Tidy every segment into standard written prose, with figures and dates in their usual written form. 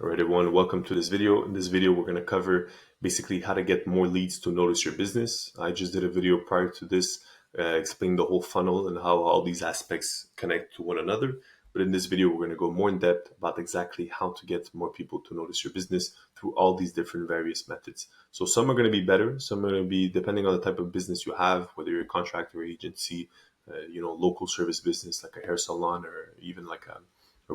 All right, everyone, welcome to this video. In this video, we're going to cover basically how to get more leads to notice your business. I just did a video prior to this explaining the whole funnel and how all these aspects connect to one another. But in this video, we're going to go more in depth about exactly how to get more people to notice your business through all these different various methods. So some are going to be better. Some are going to be depending on the type of business you have, whether you're a contractor, agency, local service business like a hair salon or even like a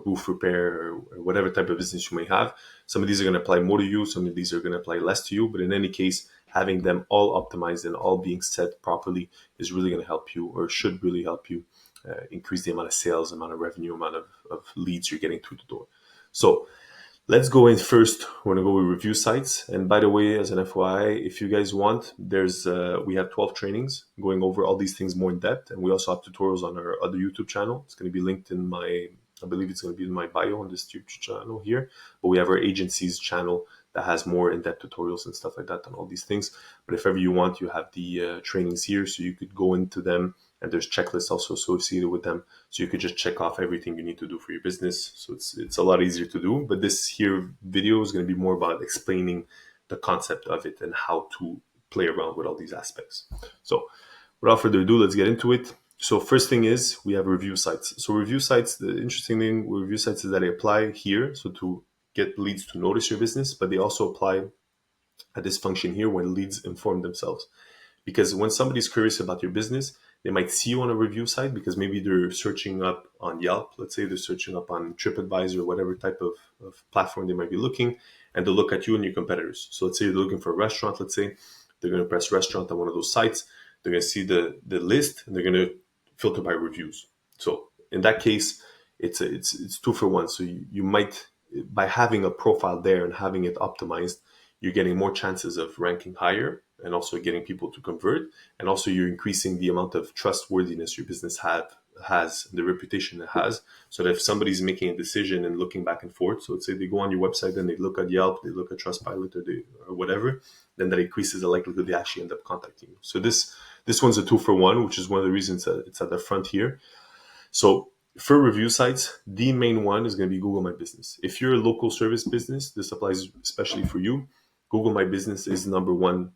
roof repair or whatever type of business you may have. Some of these are going to apply more to you. Some of these are going to apply less to you. But in any case, having them all optimized and all being set properly is really going to help you, or should really help you, increase the amount of sales, amount of revenue, amount of leads you're getting through the door. So let's go in first. We're going to go with review sites. And by the way, as an FYI, if you guys want, we have 12 trainings going over all these things more in depth. And we also have tutorials on our other YouTube channel. It's going to be linked I believe it's going to be in my bio on this YouTube channel here. But we have our agency's channel that has more in-depth tutorials and stuff like that on all these things. But if ever you want, you have the trainings here, so you could go into them, and there's checklists also associated with them, so you could just check off everything you need to do for your business. So it's a lot easier to do. But this here video is going to be more about explaining the concept of it and how to play around with all these aspects. So without further ado, let's get into it. So first thing is we have review sites. So review sites, the interesting thing with review sites is that they apply here, so to get leads to notice your business, but they also apply at this function here when leads inform themselves. Because when somebody's curious about your business, they might see you on a review site because maybe they're searching up on Yelp. Let's say they're searching up on TripAdvisor, whatever type of platform they might be looking, and they'll look at you and your competitors. So let's say they're looking for a restaurant, let's say they're going to press restaurant on one of those sites. They're going to see the list and they're going to filter by reviews. So in that case, it's 2 for 1. So you might, by having a profile there and having it optimized, you're getting more chances of ranking higher and also getting people to convert. And also you're increasing the amount of trustworthiness your business has, the reputation it has. So that if somebody's making a decision and looking back and forth, so let's say they go on your website and they look at Yelp, they look at Trustpilot or whatever, then that increases the likelihood they actually end up contacting you. So this one's a 2 for 1, which is one of the reasons that it's at the front here. So for review sites, the main one is going to be Google My Business. If you're a local service business, this applies especially for you. Google My Business is the number one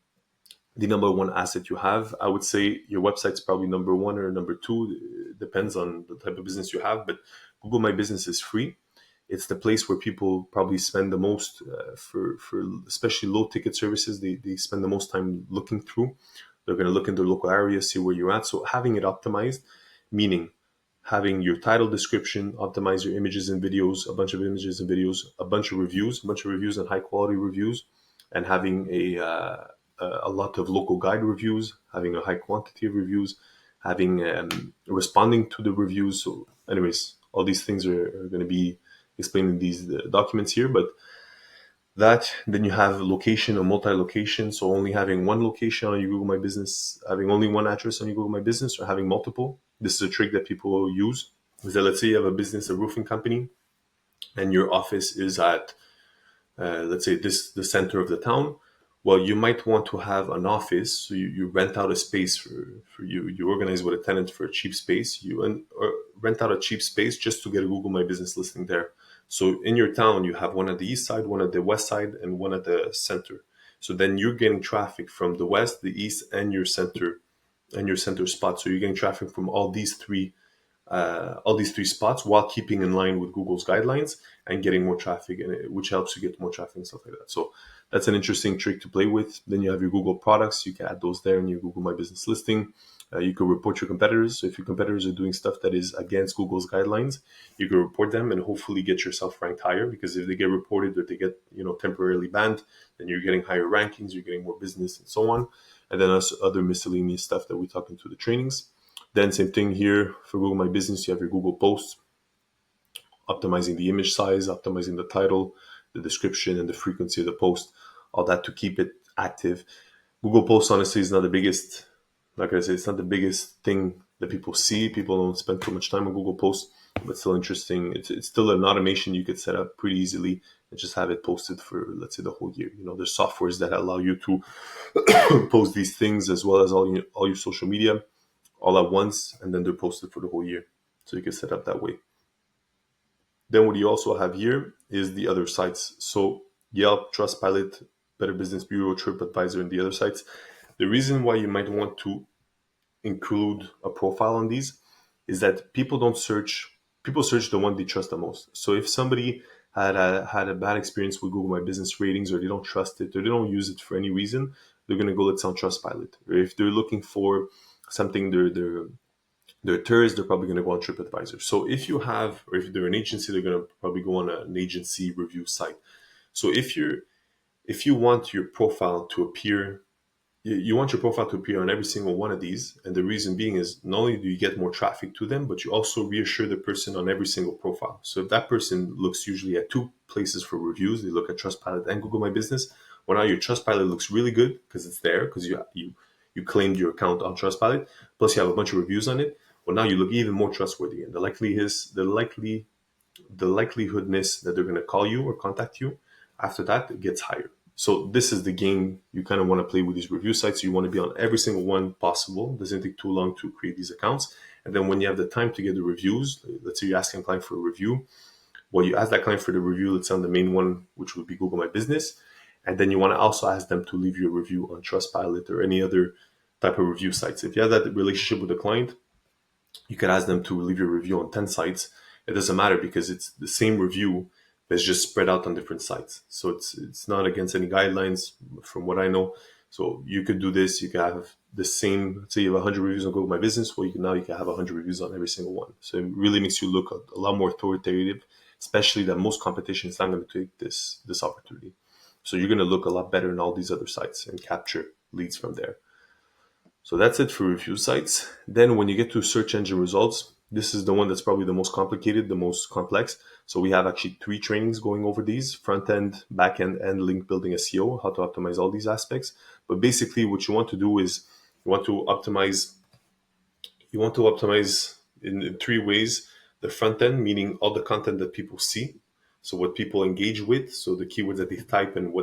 asset you have. I would say your website's probably number 1 or number 2. It depends on the type of business you have, but Google My Business is free. It's the place where people probably spend the most for especially low ticket services. They spend the most time looking through. They're going to look in their local area, see where you're at. So having it optimized, meaning having your title description, optimize your images and videos, a bunch of images and videos, a bunch of reviews and high quality reviews, and having a lot of local guide reviews, having a high quantity of reviews, having responding to the reviews. So anyways, all these things are going to be explained in these documents here, but then you have location or multi-location. So only having one location on your Google My Business, having only one address on your Google My Business, or having multiple. This is a trick that people use. Is that, let's say you have a business, a roofing company, and your office is at, let's say the center of the town. Well, you might want to have an office. So you rent out a space for you. You organize with a tenant for a cheap space. Or rent out a cheap space just to get a Google My Business listing there. So in your town, you have one at the east side, one at the west side, and one at the center. So then you're getting traffic from the west, the east, and your center spot. So you're getting traffic from all these three spots while keeping in line with Google's guidelines and getting more traffic, which helps you get more traffic and stuff like that. So that's an interesting trick to play with. Then you have your Google products. You can add those there in your Google My Business listing. You can report your competitors. So if your competitors are doing stuff that is against Google's guidelines, you can report them and hopefully get yourself ranked higher, because if they get reported or they get temporarily banned, then you're getting higher rankings, you're getting more business and so on. And then other miscellaneous stuff that we talk into the trainings. Then same thing here for Google My Business, you have your Google posts, optimizing the image size, optimizing the title, the description, and the frequency of the post, all that to keep it active. Google posts honestly is not the biggest, like I said, it's not the biggest thing that people see. People don't spend too much time on Google posts, but still interesting. It's still an automation you could set up pretty easily and just have it posted for, let's say, the whole year. There's softwares that allow you to post these things as well as all your social media all at once, and then they're posted for the whole year. So you can set up that way. Then what you also have here is the other sites. So Yelp, Trustpilot, Better Business Bureau, TripAdvisor, and the other sites. The reason why you might want to include a profile on these is that people search the one they trust the most. So if somebody had a bad experience with Google My Business ratings, or they don't trust it, or they don't use it for any reason, they're going to go, let's say, on Trustpilot. Or if they're looking for something, they're tourists, they're probably going to go on TripAdvisor. So if you have, or if they're an agency, they're going to probably go on an agency review site. So if you want your profile to appear, you want your profile to appear on every single one of these. And the reason being is not only do you get more traffic to them, but you also reassure the person on every single profile. So if that person looks usually at two places for reviews, they look at Trustpilot and Google My Business. Well, now your Trustpilot looks really good because it's there, because you claimed your account on Trustpilot. Plus you have a bunch of reviews on it. Well, now you look even more trustworthy, and the likelihoodness that they're going to call you or contact you after that, it gets higher. So this is the game you kind of want to play with these review sites. You want to be on every single one possible. It doesn't take too long to create these accounts. And then when you have the time to get the reviews, let's say you're asking a client for a review. Well, you ask that client for the review, let's say on the main one, which would be Google My Business. And then you want to also ask them to leave you a review on Trustpilot or any other type of review sites. If you have that relationship with the client, you could ask them to leave your review on 10 sites. It doesn't matter because it's the same review that's just spread out on different sites. So it's not against any guidelines from what I know. So you could do this. You could have the same, say you have 100 reviews on Google My Business. Well, you can have 100 reviews on every single one. So it really makes you look a lot more authoritative, especially that most competition is not going to take this opportunity. So you're going to look a lot better in all these other sites and capture leads from there. So that's it for review sites. Then when you get to search engine results, this is the one that's probably the most complicated, the most complex. So we have actually 3 trainings going over these: front end, back end, and link building SEO, how to optimize all these aspects. But basically what you want to do is you want to optimize in 3 ways. The front end, meaning all the content that people see. So what people engage with, so the keywords that they type and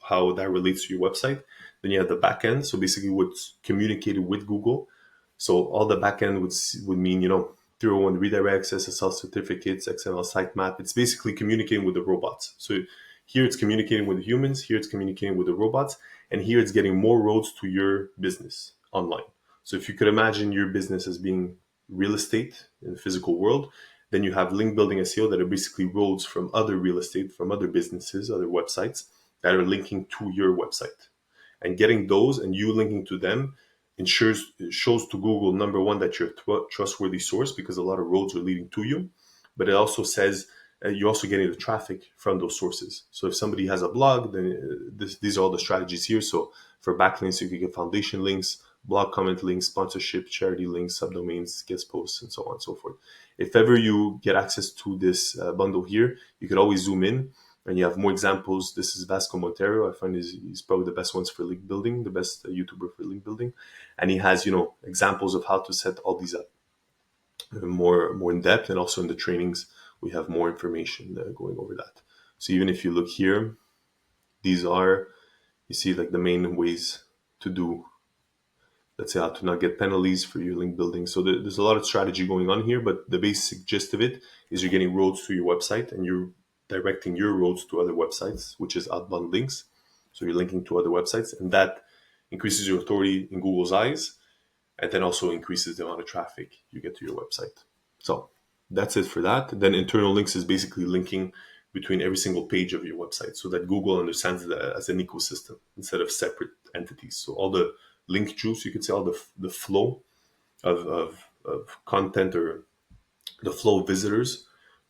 how that relates to your website. Then you have the back end, so basically what's communicated with Google. So all the back end would mean, 301 redirects, SSL certificates, XML sitemap. It's basically communicating with the robots. So here it's communicating with the humans, here it's communicating with the robots, and here it's getting more roads to your business online. So if you could imagine your business as being real estate in the physical world, then you have link building SEO that are basically roads from other real estate, from other businesses, other websites that are linking to your website. And getting those and you linking to them shows to Google, number one, that you're a trustworthy source because a lot of roads are leading to you. But it also says you're also getting the traffic from those sources. So if somebody has a blog, then these are all the strategies here. So for backlinks, you can get foundation links, blog comment links, sponsorship, charity links, subdomains, guest posts, and so on and so forth. If ever you get access to this bundle here, you could always zoom in and you have more examples. This is Vasco Montero. I find he's probably the best ones for link building, the best YouTuber for link building. And he has, examples of how to set all these up more in depth. And also in the trainings, we have more information going over that. So even if you look here, these are, you see like the main ways to do, let's say, how to not get penalties for your link building. So there's a lot of strategy going on here, but the basic gist of it is you're getting roads to your website and you're directing your roads to other websites, which is outbound links. So you're linking to other websites, and that increases your authority in Google's eyes, and then also increases the amount of traffic you get to your website. So that's it for that. Then internal links is basically linking between every single page of your website so that Google understands it as an ecosystem instead of separate entities. So all the link juice, you could say, all the flow of content, or the flow of visitors,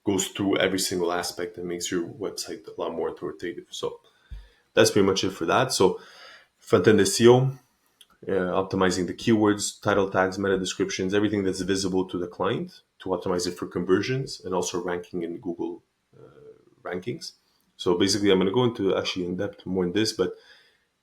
goes through every single aspect and makes your website a lot more authoritative. So that's pretty much it for that. So front-end SEO, optimizing the keywords, title tags, meta descriptions, everything that's visible to the client to optimize it for conversions and also ranking in Google rankings. So basically, I'm going to go into actually in depth more in this, but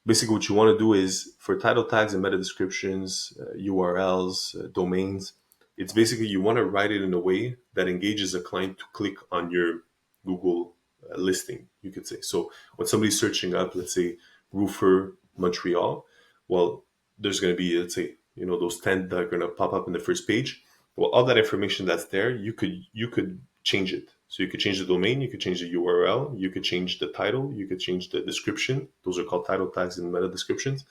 basically what you want to do is for title tags and meta descriptions, URLs, domains, it's basically you want to write it in a way that engages a client to click on your Google listing, you could say. So when somebody's searching up, let's say, roofer Montreal, well, there's going to be, let's say, those 10 that are going to pop up in the first page. Well, all that information that's there, you could change it. So you could change the domain, you could change the URL, you could change the title, you could change the description. Those are called title tags and meta descriptions.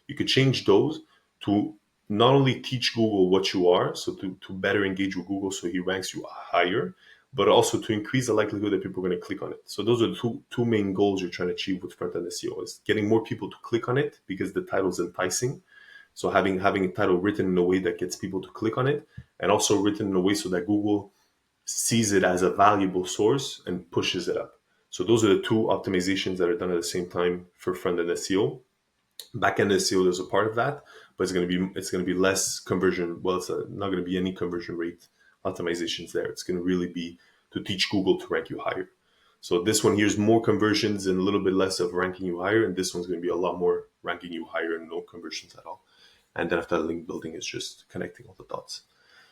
You could change those to not only teach Google what you are, so to better engage with Google so he ranks you higher, but also to increase the likelihood that people are going to click on it. So those are the two main goals you're trying to achieve with front-end SEO, is getting more people to click on it because the title is enticing. So having a title written in a way that gets people to click on it, and also written in a way so that Google sees it as a valuable source and pushes it up. So those are the two optimizations that are done at the same time for front-end SEO. Back-end SEO, there's a part of that, but it's going to be less conversion. Well, it's not going to be any conversion rate optimizations there. It's going to really be to teach Google to rank you higher. So this one here is more conversions and a little bit less of ranking you higher, and this one's going to be a lot more ranking you higher and no conversions at all. And then after link building, is just connecting all the dots.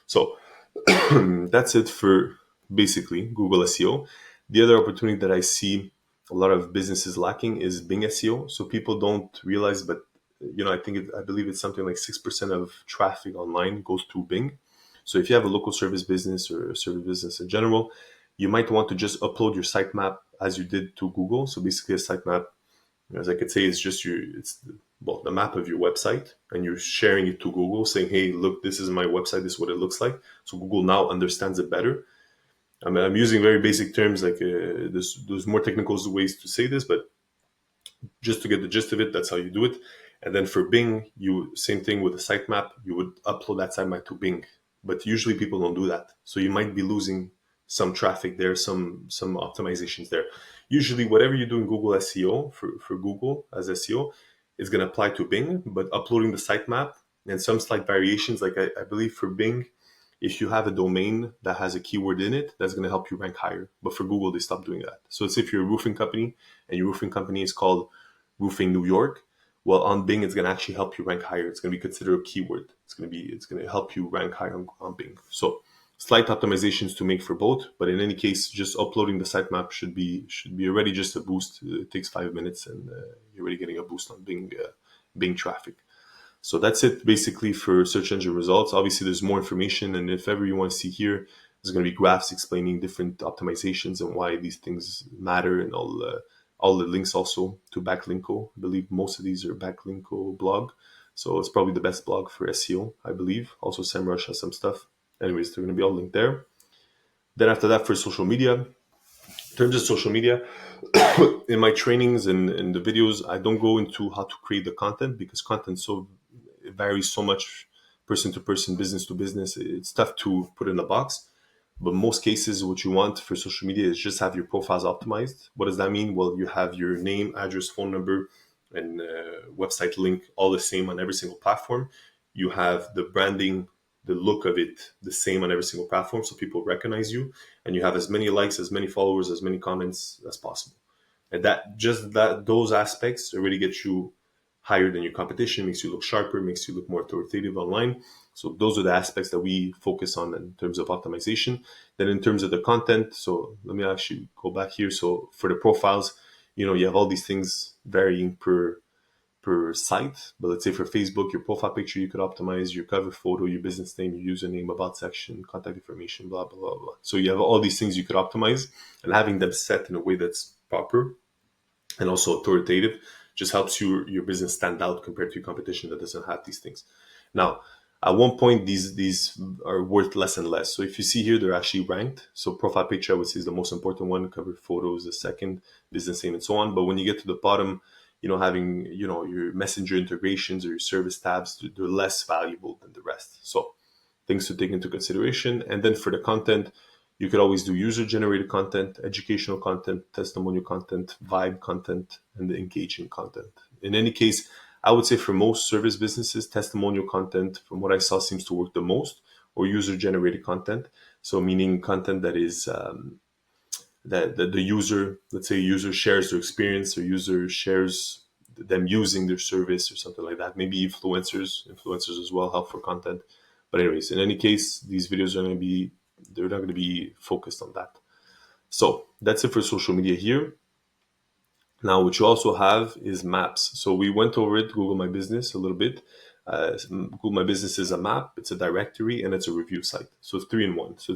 So that's it for basically Google SEO. The other opportunity that I see a lot of businesses lacking is Bing SEO. So people don't realize, but I believe it's something like 6% of traffic online goes through Bing. So if you have a local service business or a service business in general, you might want to just upload your sitemap as you did to Google. So basically a sitemap, as I could say, is just the map of your website, and you're sharing it to Google saying, hey, look, this is my website, this is what it looks like. So Google now understands it better. I mean, I'm using very basic terms, like there's more technical ways to say this, but just to get the gist of it, that's how you do it. And then for Bing, same thing with the sitemap, you would upload that sitemap to Bing. But usually people don't do that. So you might be losing some traffic there, some optimizations there. Usually whatever you do in Google SEO, for Google as SEO, is going to apply to Bing, but uploading the sitemap and some slight variations, like I believe for Bing, if you have a domain that has a keyword in it, that's going to help you rank higher. But for Google, they stopped doing that. So it's if you're a roofing company and your roofing company is called Roofing New York, well, on Bing, it's going to actually help you rank higher. It's going to be considered a keyword. It's going to help you rank higher on Bing. So slight optimizations to make for both, but in any case, just uploading the sitemap should be already just a boost. It takes 5 minutes, and you're already getting a boost on Bing traffic. So that's it basically for search engine results. Obviously, there's more information, and if ever you want to see here, there's going to be graphs explaining different optimizations and why these things matter, and all the links also to Backlinko. I believe most of these are Backlinko blog, so it's probably the best blog for SEO, I believe. Also, SEMrush has some stuff. Anyways, they're going to be all linked there. Then after that, for social media, in terms of social media, in my trainings and in the videos, I don't go into how to create the content, because content it varies so much person to person, business to business. It's tough to put in a box. But most cases, what you want for social media is just have your profiles optimized. What does that mean? Well, you have your name, address, phone number, and website link all the same on every single platform. You have the branding, the look of it, the same on every single platform, so people recognize you. And you have as many likes, as many followers, as many comments as possible. And those aspects already get you higher than your competition, makes you look sharper, makes you look more authoritative online. So those are the aspects that we focus on in terms of optimization. Then in terms of the content, so let me actually go back here. So for the profiles, you have all these things varying per site. But let's say for Facebook, your profile picture, you could optimize your cover photo, your business name, your username, about section, contact information, blah, blah, blah, blah. So you have all these things you could optimize, and having them set in a way that's proper and also authoritative just helps your business stand out compared to your competition that doesn't have these things. Now, at one point, these are worth less and less. So if you see here, they're actually ranked. So profile picture, I would say, is the most important one. Cover photos, the second, business name, and so on. But when you get to the bottom, having your messenger integrations or your service tabs, they're less valuable than the rest. So things to take into consideration. And then for the content, you could always do user-generated content, educational content, testimonial content, vibe content, and the engaging content. In any case, I would say for most service businesses, testimonial content, from what I saw, seems to work the most, or user-generated content. So meaning content that is that the user, let's say user shares their experience, or user shares them using their service or something like that. Maybe influencers as well help for content. But anyways, in any case, these videos they're not going to be focused on that. So that's it for social media here. Now, what you also have is maps. So we went over it, Google My Business, a little bit. Google My Business is a map, it's a directory, and it's a review site. So it's 3 in 1. So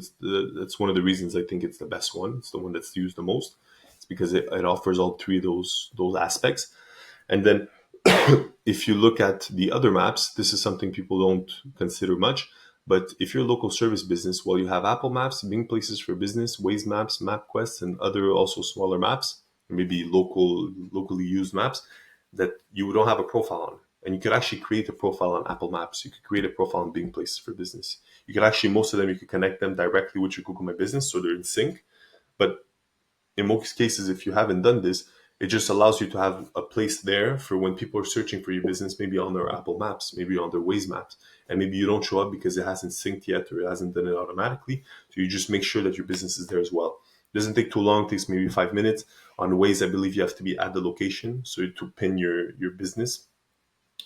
that's one of the reasons I think it's the best one. It's the one that's used the most. It's because it offers all three of those aspects. And then if you look at the other maps, this is something people don't consider much. But if you're a local service business, well, you have Apple Maps, Bing Places for Business, Waze Maps, MapQuest, and other also smaller maps, maybe locally used maps that you don't have a profile on. And you could actually create a profile on Apple Maps. You could create a profile on Bing Places for Business. You could actually, most of them, you could connect them directly with your Google My Business, so they're in sync. But in most cases, if you haven't done this, it just allows you to have a place there for when people are searching for your business, maybe on their Apple Maps, maybe on their Waze Maps, and maybe you don't show up because it hasn't synced yet or it hasn't done it automatically. So you just make sure that your business is there as well. It doesn't take too long, it takes maybe 5 minutes. On Waze, I believe you have to be at the location, so to pin your business.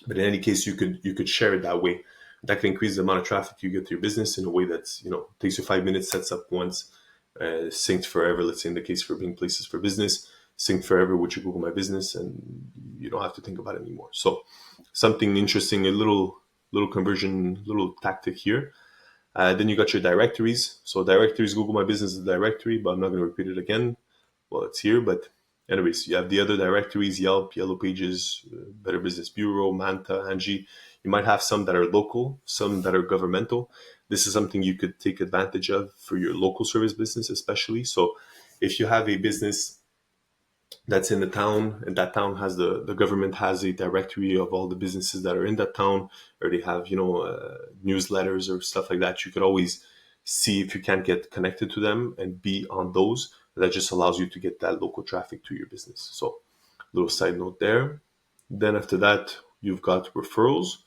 But in any case, you could share it that way. That can increase the amount of traffic you get to your business in a way that's, takes you 5 minutes, sets up once, synced forever. Let's say in the case for Bing Places for Business, synced forever with your Google My Business, and you don't have to think about it anymore. So something interesting, a little conversion, little tactic here. Then you got your directories. So directories, Google My Business is a directory, but I'm not going to repeat it again. Well, it's here, but anyways, you have the other directories: Yelp, Yellow Pages, Better Business Bureau, Manta, Angie. You might have some that are local, some that are governmental. This is something you could take advantage of for your local service business, especially. So if you have a business that's in the town, and that town has the government has a directory of all the businesses that are in that town, or they have newsletters or stuff like that, you could always see if you can't get connected to them and be on those. That just allows you to get that local traffic to your business. So little side note there. Then after that, you've got referrals.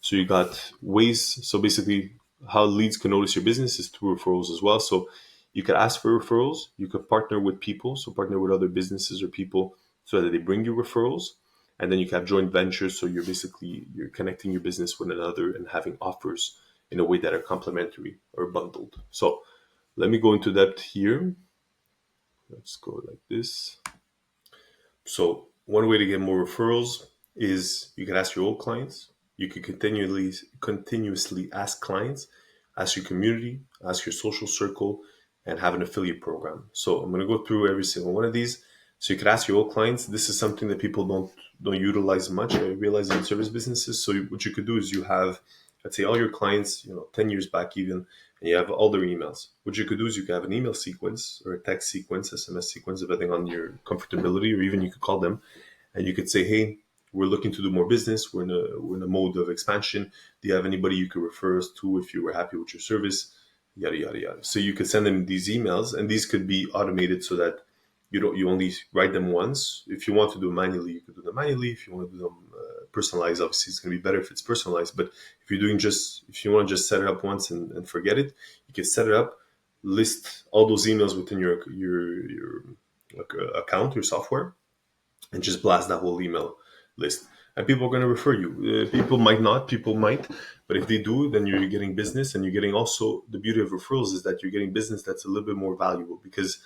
So you got ways. So basically, how leads can notice your business is through referrals as well. So you could ask for referrals. You could partner with people. So partner with other businesses or people so that they bring you referrals. And then you can have joint ventures. So you're connecting your business with another and having offers in a way that are complementary or bundled. So let me go into depth here. Let's go like this. So one way to get more referrals is you can ask your old clients. You can continuously ask clients, ask your community, ask your social circle, and have an affiliate program. So I'm going to go through every single one of these. So you can ask your old clients. This is something that people don't utilize much. I realize in service businesses. So what you could do is you have, let's say, all your clients, 10 years back even, and you have all their emails. What you could do is you could have an email sequence or a text sequence, SMS sequence, depending on your comfortability, or even you could call them, and you could say, hey, we're looking to do more business. We're in a mode of expansion. Do you have anybody you could refer us to if you were happy with your service? Yada, yada, yada. So you could send them these emails, and these could be automated so that you only write them once. If you want to do them manually, you could do them manually. If you want to do them personalized, obviously it's going to be better if it's personalized. But if you want to just set it up once and forget it, you can set it up, list all those emails within your account, your software, and just blast that whole email list. And people are going to refer you. People might not, people might, but if they do, then you're getting business, and you're getting also, the beauty of referrals is that you're getting business that's a little bit more valuable, because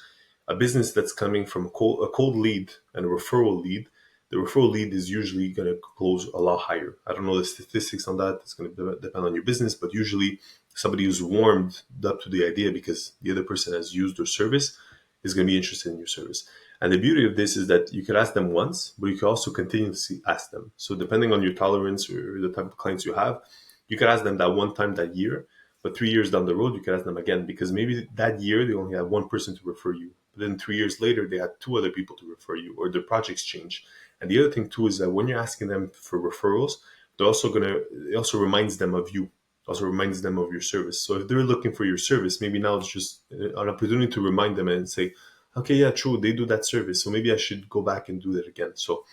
a business that's coming from a cold lead and a referral lead, the referral lead is usually going to close a lot higher. I don't know the statistics on that. It's going to depend on your business, but usually somebody who's warmed up to the idea because the other person has used their service is going to be interested in your service. And the beauty of this is that you could ask them once, but you can also continuously ask them. So depending on your tolerance or the type of clients you have, you could ask them that one time that year, but 3 years down the road, you could ask them again, because maybe that year they only had one person to refer you. But then 3 years later, they had two other people to refer you, or their projects change. And the other thing too is that when you're asking them for referrals, it also reminds them of you, also reminds them of your service. So if they're looking for your service, maybe now it's just an opportunity to remind them and say, okay, yeah, true, they do that service, so maybe I should go back and do that again. So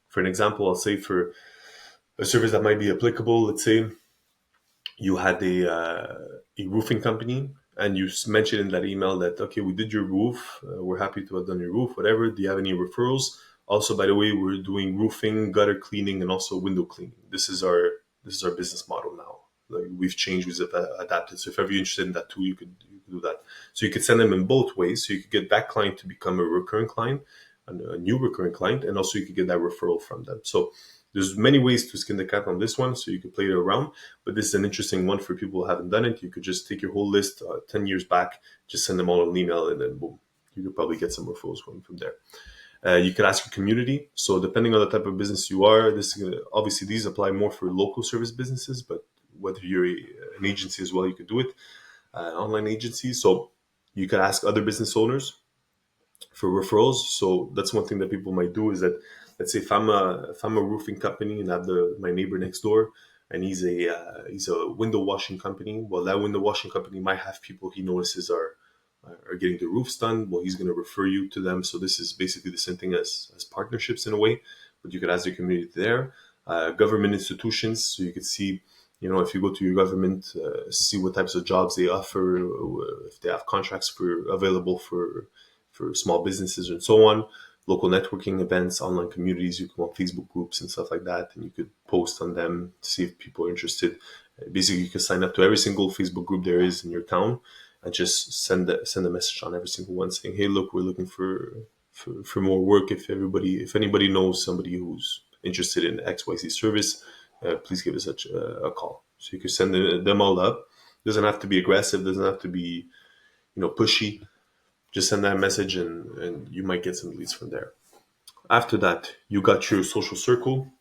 for an example, I'll say for a service that might be applicable, let's say you had a roofing company, and you mentioned in that email that, okay, we did your roof, we're happy to have done your roof, whatever. Do you have any referrals? Also, by the way, we're doing roofing, gutter cleaning, and also window cleaning. This is our business model now. Like, we've changed, we've adapted. So if ever you're interested in that too, you could do that. So you could send them in both ways. So you could get that client to become a recurring client, a new recurring client, and also you could get that referral from them. So there's many ways to skin the cat on this one, so you could play it around. But this is an interesting one for people who haven't done it. You could just take your whole list 10 years back, just send them all an email, and then boom, you could probably get some referrals going from there. You could ask your community. So depending on the type of business you are, this is obviously these apply more for local service businesses, but whether you're an agency as well, you could do it, online agency. So you could ask other business owners for referrals. So that's one thing that people might do is that, let's say if I'm a roofing company and I have my neighbor next door, and he's a window washing company. Well, that window washing company might have people he notices are getting the roofs done. Well, he's going to refer you to them. So this is basically the same thing as partnerships in a way, but you could ask your community there. Government institutions, so you could see, if you go to your government, see what types of jobs they offer, if they have contracts available for small businesses and so on. Local networking events, online communities, you can go on Facebook groups and stuff like that, and you could post on them to see if people are interested. Basically, you can sign up to every single Facebook group there is in your town, and just send a message on every single one saying, "Hey, look, we're looking for more work. If anybody knows somebody who's interested in XYZ service, please give us a call." So you can send them all up. Doesn't have to be aggressive. Doesn't have to be pushy. Just send that message, and you might get some leads from there. After that, you got your social circle.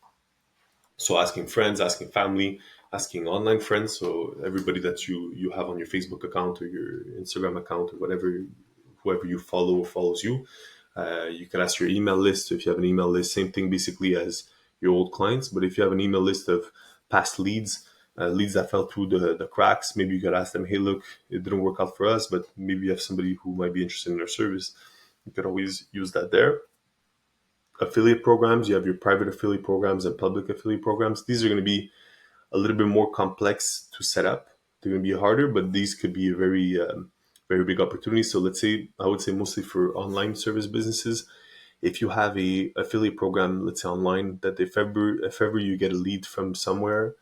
So asking friends, asking family, asking online friends. So everybody that you have on your Facebook account or your Instagram account or whatever, whoever you follow or follows you. You can ask your email list. So if you have an email list, same thing basically as your old clients. But if you have an email list of past leads, leads that fell through the cracks, maybe you could ask them, "Hey, look, it didn't work out for us, but maybe you have somebody who might be interested in our service." You could always use that there. Affiliate programs, you have your private affiliate programs and public affiliate programs. These are going to be a little bit more complex to set up. They're going to be harder, but these could be a very big opportunity. So I would say mostly for online service businesses, if you have a affiliate program, let's say online, that if ever you get a lead from somewhere,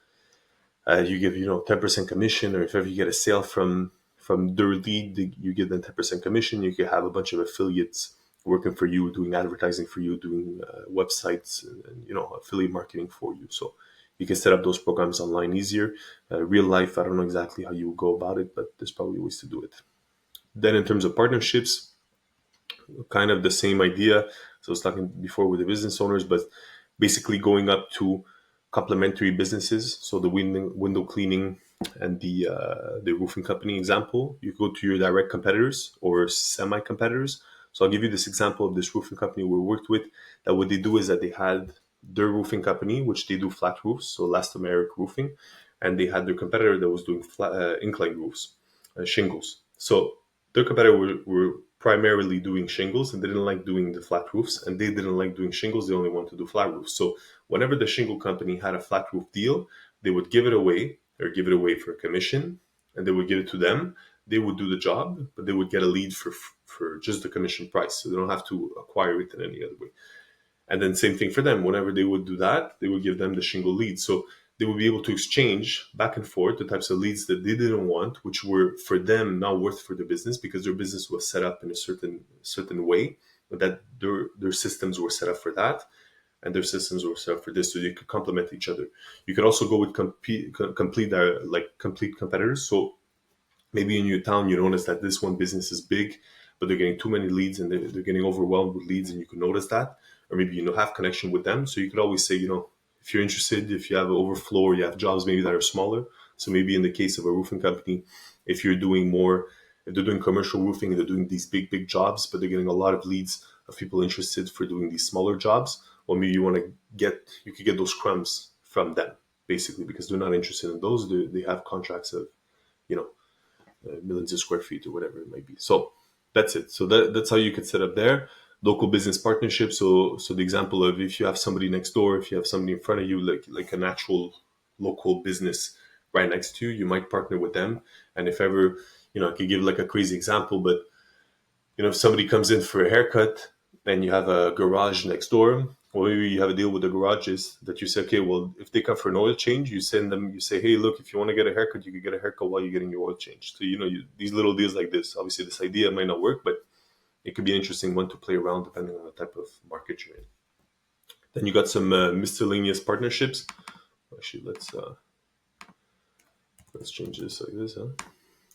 you give 10% commission, or if ever you get a sale from their lead, you give them 10% commission. You could have a bunch of affiliates working for you, doing advertising for you, doing websites, and affiliate marketing for you. So you can set up those programs online easier. Real life, I don't know exactly how you would go about it, but there's probably ways to do it. Then in terms of partnerships, kind of the same idea. So I was talking before with the business owners, but basically going up to complementary businesses. So the window cleaning and the roofing company example, you go to your direct competitors or semi competitors. So I'll give you this example of this roofing company we worked with. That what they do is that they had their roofing company, which they do flat roofs, so elastomeric roofing, and they had their competitor that was doing incline roofs, shingles. So their competitor were primarily doing shingles, and they didn't like doing the flat roofs, and they didn't like doing shingles. They only wanted to do flat roofs. So whenever the shingle company had a flat roof deal, they would give it away, or give it away for a commission, and they would give it to them. They would do the job, but they would get a lead for just the commission price. So they don't have to acquire it in any other way. And then same thing for them. Whenever they would do that, they would give them the shingle lead. So they would be able to exchange back and forth the types of leads that they didn't want, which were for them not worth for the business because their business was set up in a certain way, that their systems were set up for that, and their systems were set up for this, so they could complement each other. You could also go with complete competitors. So maybe in your town you notice that this one business is big, but they're getting too many leads and they're getting overwhelmed with leads, and you can notice that. Or maybe have connection with them, so you could always say, if you're interested, if you have an overflow or you have jobs maybe that are smaller. So maybe in the case of a roofing company, if you're doing more, if they're doing commercial roofing and they're doing these big jobs, but they're getting a lot of leads of people interested for doing these smaller jobs, well, maybe you could get those crumbs from them, basically, because they're not interested in those. They have contracts of, you know, millions of square feet or whatever it might be. So that's it. So that's how you could set up there. Local business partnership. So the example of, if you have somebody next door, if you have somebody in front of you, like an actual local business right next to you, you might partner with them. And if ever, I could give like a crazy example, but if somebody comes in for a haircut and you have a garage next door, or maybe you have a deal with the garages that you say, okay, well, if they come for an oil change, you send them, you say, hey, look, if you want to get a haircut, you can get a haircut while you're getting your oil change. So, these little deals like this, obviously this idea might not work, but it could be an interesting one to play around depending on the type of market you're in. Then you got some miscellaneous partnerships. Actually, let's change this like this, huh?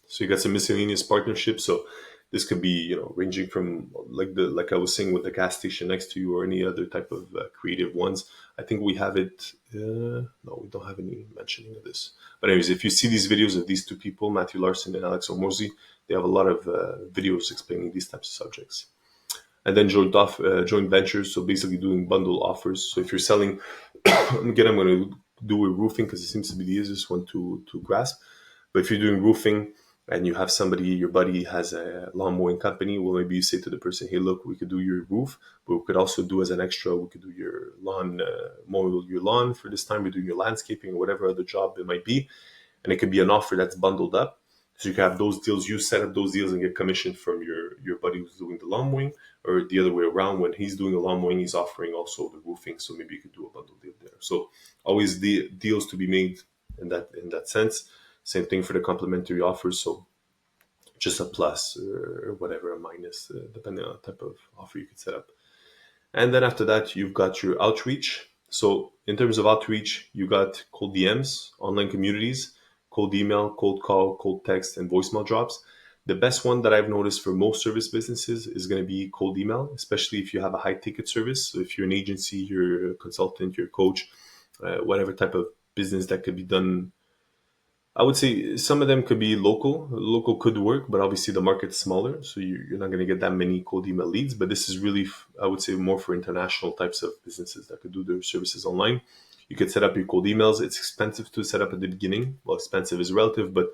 So you got some miscellaneous partnerships. So this could be, ranging from like I was saying with the gas station next to you or any other type of creative ones. I think we have it. No, we don't have any mentioning of this. But anyways, if you see these videos of these two people, Matthew Larson and Alex Omorzy, they have a lot of videos explaining these types of subjects. And then joint ventures, so basically doing bundle offers. So if you're selling, again, I'm going to do a roofing because it seems to be the easiest one to grasp. But if you're doing roofing and you have somebody, your buddy has a lawn mowing company, well, maybe you say to the person, hey, look, we could do your roof, but we could also do as an extra, we could do your lawn, mow your lawn for this time, we do your landscaping or whatever other job it might be. And it could be an offer that's bundled up. So you can have those deals, you set up those deals and get commission from your buddy who's doing the lawn mowing, or the other way around. When he's doing a lawn mowing, he's offering also the roofing. So maybe you could do a bundle deal there. So always the deals to be made in that sense. Same thing for the complementary offers. So just a plus or whatever, a minus, depending on the type of offer you could set up. And then after that, you've got your outreach. So in terms of outreach, you got cold DMs, online communities, cold email, cold call, cold text, and voicemail drops. The best one that I've noticed for most service businesses is going to be cold email, especially if you have a high ticket service. So if you're an agency, you're a consultant, you're a coach, whatever type of business that could be done. I would say some of them could be local. Local could work, but obviously the market's smaller, so you're not going to get that many cold email leads. But this is really, I would say, more for international types of businesses that could do their services online. You could set up your cold emails. It's expensive to set up at the beginning. Well, expensive is relative, but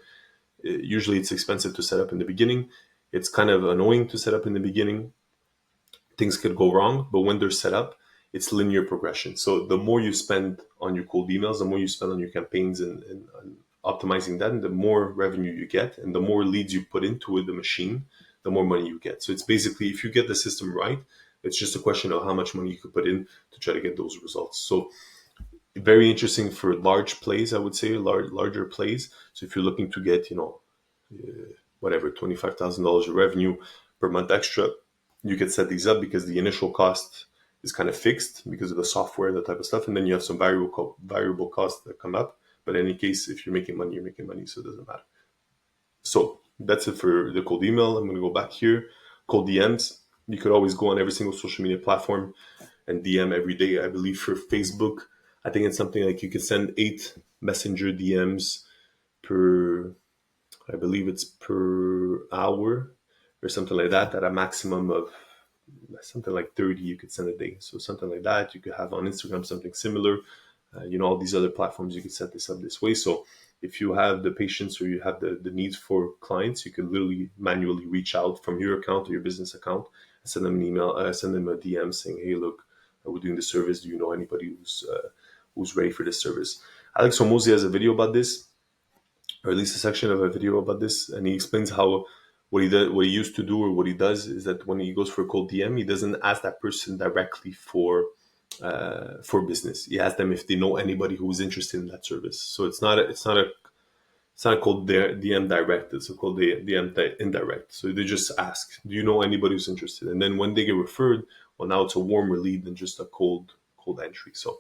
usually it's expensive to set up in the beginning. It's kind of annoying to set up in the beginning. Things could go wrong, but when they're set up, it's linear progression. So the more you spend on your cold emails, the more you spend on your campaigns and optimizing that, and the more revenue you get, and the more leads you put into it, the machine, the more money you get. So it's basically, if you get the system right, it's just a question of how much money you could put in to try to get those results. So very interesting for large plays, I would say, larger plays. So if you're looking to get, whatever, $25,000 of revenue per month extra, you could set these up because the initial cost is kind of fixed because of the software, that type of stuff, and then you have some variable costs that come up. But in any case, if you're making money, you're making money, so it doesn't matter. So that's it for the cold email. I'm going to go back here. Cold DMs. You could always go on every single social media platform and DM every day. I believe for Facebook, I think it's something like you could send 8 messenger DMs per, I believe it's per hour or something like that, at a maximum of something like 30 you could send a day. So something like that. You could have on Instagram something similar. All these other platforms, you could set this up this way. So if you have the patience or you have the need for clients, you can literally manually reach out from your account or your business account and send them an email, send them a DM saying, hey, look, we're doing this service. Do you know anybody who's ready for this service? Alex Omozy has a video about this, or at least a section of a video about this, and he explains how what he used to do, or what he does, is that when he goes for a cold DM, he doesn't ask that person directly for business. He asks them if they know anybody who's interested in that service. So it's not a cold DM direct. It's a cold DM indirect. So they just ask, do you know anybody who's interested? And then when they get referred, well, now it's a warmer lead than just a cold entry. So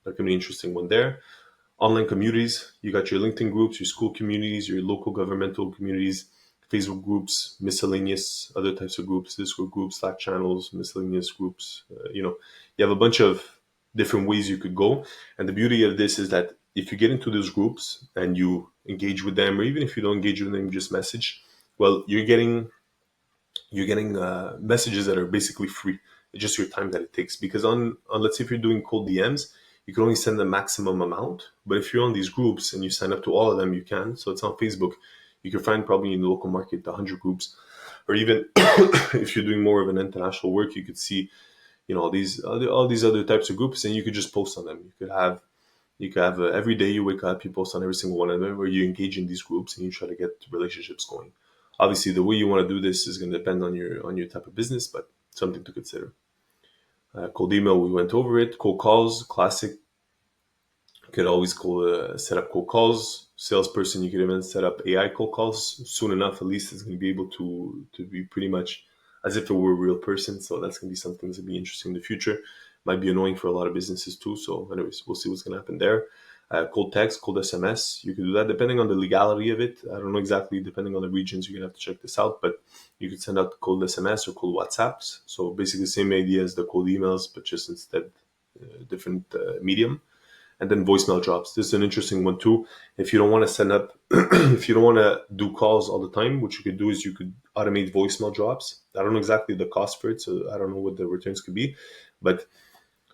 that can be an interesting one there. Online communities, you got your LinkedIn groups, your school communities, your local governmental communities, Facebook groups, miscellaneous other types of groups, Discord groups, Slack channels, miscellaneous groups. You have a bunch of different ways you could go. And the beauty of this is that if you get into those groups and you engage with them, or even if you don't engage with them, you just message, well, you're getting messages that are basically free. It's just your time that it takes. Because on let's say if you're doing cold DMs, you can only send the maximum amount. But if you're on these groups and you sign up to all of them, you can. So it's on Facebook. You can find probably in the local market 100 groups, or even if you're doing more of an international work, you could see, all these other types of groups, and you could just post on them. You could have every day you wake up, you post on every single one of them, where you engage in these groups and you try to get relationships going. Obviously, the way you want to do this is going to depend on your type of business, but something to consider. Cold email, we went over it. Cold calls, classic. You could always set up cold calls. Salesperson, you could even set up AI cold calls. Soon enough, at least, it's going to be able to be pretty much as if it were a real person. So that's going to be something that's going to be interesting in the future. Might be annoying for a lot of businesses too. So anyways, we'll see what's going to happen there. Cold text, cold SMS, you can do that depending on the legality of it. I don't know exactly, depending on the regions, you're going to have to check this out, but you could send out cold SMS or cold WhatsApps. So basically the same idea as the cold emails, but just instead different medium. And then voicemail drops. This is an interesting one too. If you don't want to send up, if you don't want to do calls all the time, what you could do is you could automate voicemail drops. I don't know exactly the cost for it, so I don't know what the returns could be, but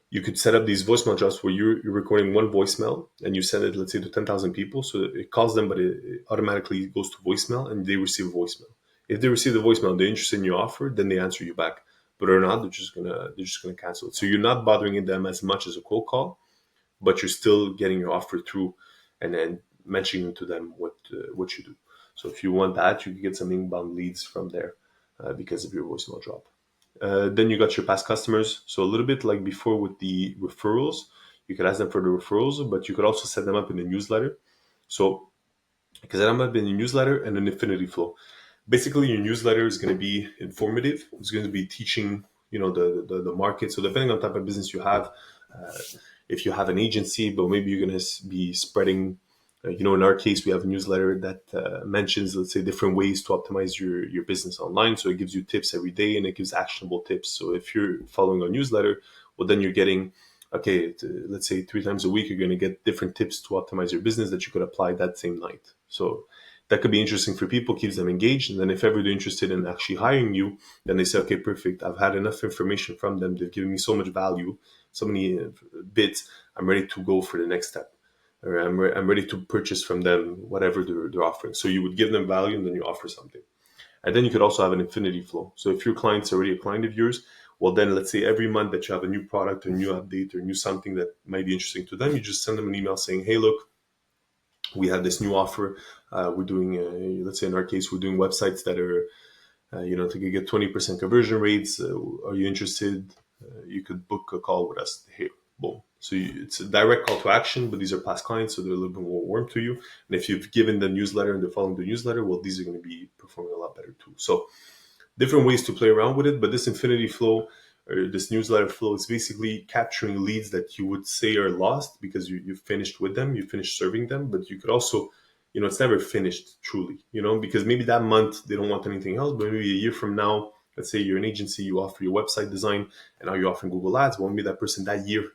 you could set up these voicemail drops where you're recording one voicemail and you send it, let's say, to 10,000 people. So it calls them, but it automatically goes to voicemail and they receive a voicemail. If they receive the voicemail, they're interested in your offer, then they answer you back. But or not, they're just gonna cancel it. So you're not bothering them as much as a cold call, but you're still getting your offer through and then mentioning to them what you do. So if you want that, you can get some inbound leads from there because of your voicemail drop. Then you got your past customers. So a little bit like before with the referrals, you could ask them for the referrals, but you could also set them up in the newsletter. So you can set them up in your newsletter and an infinity flow. Basically, your newsletter is going to be informative. It's going to be teaching, the market. So depending on the type of business you have, if you have an agency, but maybe you're going to be spreading, in our case, we have a newsletter that mentions, let's say, different ways to optimize your business online. So it gives you tips every day and it gives actionable tips. So if you're following a newsletter, well, then you're getting, let's say 3 times a week, you're going to get different tips to optimize your business that you could apply that same night. So that could be interesting for people, keeps them engaged. And then if ever they're interested in actually hiring you, then they say, okay, perfect. I've had enough information from them. They've given me so much value, so many bits. I'm ready to go for the next step. Or I'm ready to purchase from them whatever they're offering. So you would give them value and then you offer something. And then you could also have an infinity flow. So if your client's already a client of yours, well, then let's say every month that you have a new product or new update or new something that might be interesting to them, you just send them an email saying, hey, look, we have this new offer. We're doing, let's say in our case, we're doing websites that are, to get 20% conversion rates. Are you interested? You could book a call with us. Hey, boom. So it's a direct call to action, but these are past clients, so they're a little bit more warm to you. And if you've given the newsletter and they're following the newsletter, well, these are going to be performing a lot better too. So different ways to play around with it, but this infinity flow or this newsletter flow is basically capturing leads that you would say are lost because you've finished with them, you finished serving them, but you could also, it's never finished truly, because maybe that month they don't want anything else, but maybe a year from now, let's say you're an agency, you offer your website design, and now you're offering Google Ads. Well, maybe that person that year,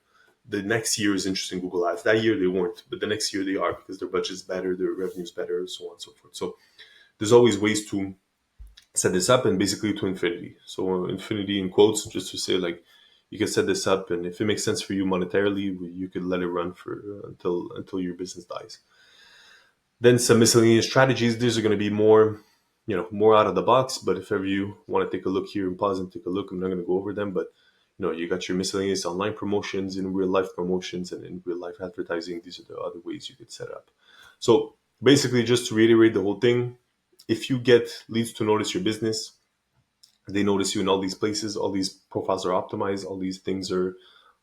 the next year is interested in Google Ads. That year they weren't, but the next year they are because their budget's better, their revenue's better, so on and so forth. So there's always ways to set this up and basically to infinity. So infinity in quotes, just to say like you can set this up, and if it makes sense for you monetarily, you could let it run for until your business dies. Then some miscellaneous strategies. These are going to be more, more out of the box. But if ever you want to take a look here and pause and take a look, I'm not going to go over them. But you got your miscellaneous online promotions, in real life promotions, and in real life advertising. These are the other ways you could set up. So basically, just to reiterate the whole thing, if you get leads to notice your business, they notice you in all these places, all these profiles are optimized, all these things are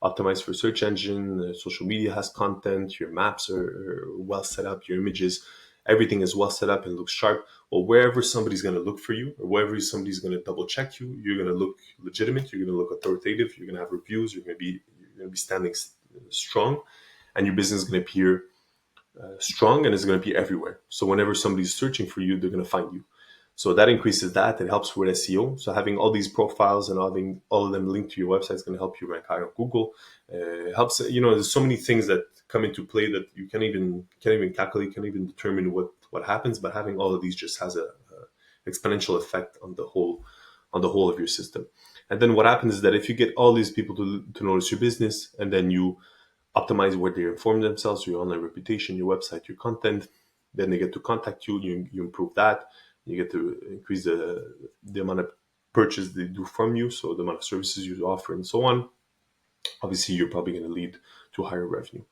optimized for search engine, social media has content, your maps are well set up, your images, everything is well set up and looks sharp. Well, wherever somebody's going to look for you or wherever somebody's going to double check you, you're going to look legitimate, you're going to look authoritative, you're going to have reviews, you're going to be standing strong, and your business is going to appear strong and it's going to be everywhere. So whenever somebody's searching for you, they're going to find you. So that increases that. It helps with SEO. So having all these profiles and having all of them linked to your website is going to help you rank higher on Google. Helps. There's so many things that come into play that you can't even calculate, can't even determine what happens. But having all of these just has a exponential effect on the whole of your system. And then what happens is that if you get all these people to notice your business, and then you optimize where they inform themselves, your online reputation, your website, your content, then they get to contact you. You improve that. You get to increase the amount of purchase they do from you, so the amount of services you offer and so on. Obviously, you're probably going to lead to higher revenue.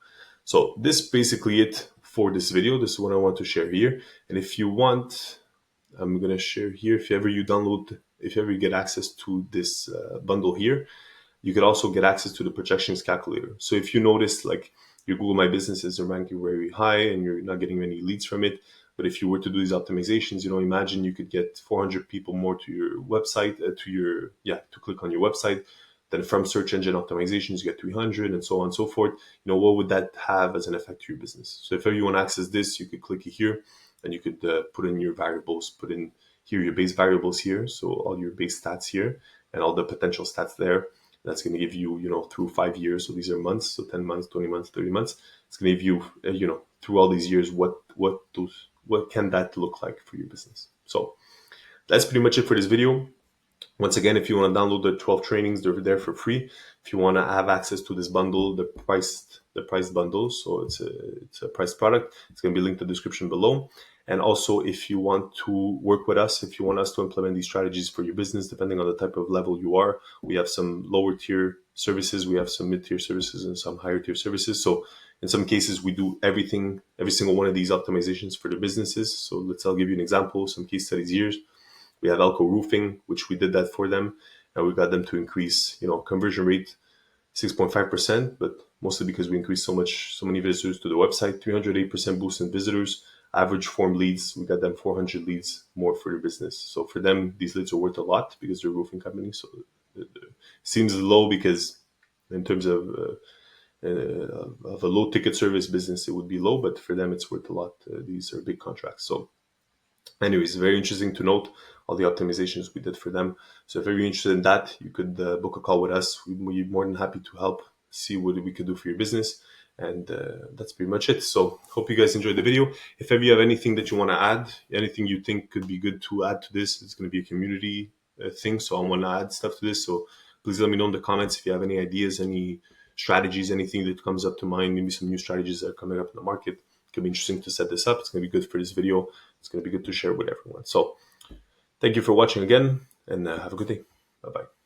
So this is basically it for this video. This is what I want to share here. And if you want, I'm going to share here. If ever you get access to this bundle here, you could also get access to the projections calculator. So if you notice like your Google My Business is ranking very high and you're not getting any leads from it, But if you were to do these optimizations, imagine you could get 400 people more to your website, to click on your website. Then from search engine optimizations, you get 300 and so on and so forth. What would that have as an effect to your business? So if you want to access this, you could click here and you could put in your variables, put in here your base variables here. So all your base stats here and all the potential stats there. That's going to give you, through 5 years. So these are months, so 10 months, 20 months, 30 months. It's going to give you, through all these years, what can that look like for your business? So that's pretty much it for this video. Once again, if you want to download the 12 trainings, they're there for free. If you want to have access to this bundle, the priced bundle, so it's a priced product, it's going to be linked in the description below. And also, if you want to work with us, if you want us to implement these strategies for your business, depending on the type of level you are, we have some lower tier services, we have some mid tier services, and some higher tier services. So in some cases, we do every single one of these optimizations for the businesses. So I'll give you an example, some case studies here. We have Elko Roofing, which we did that for them, and we got them to increase, conversion rate 6.5%, but mostly because we increased so many visitors to the website, 308% boost in visitors. Average form leads, we got them 400 leads more for their business. So for them, these leads are worth a lot because they're a roofing company. So it seems low because in terms of a low ticket service business, it would be low, but for them, it's worth a lot. These are big contracts. So anyways, very interesting to note all the optimizations we did for them. So if you're interested in that, you could book a call with us. We're more than happy to help see what we could do for your business. And that's pretty much it. So hope you guys enjoyed the video. If ever you have anything that you want to add, anything you think could be good to add to this, it's going to be a community thing. So I want to add stuff to this. So please let me know in the comments if you have any ideas, any strategies, anything that comes up to mind, maybe some new strategies that are coming up in the market. It could be interesting to set this up. It's going to be good for this video. It's going to be good to share with everyone. So thank you for watching again, and have a good day. Bye-bye.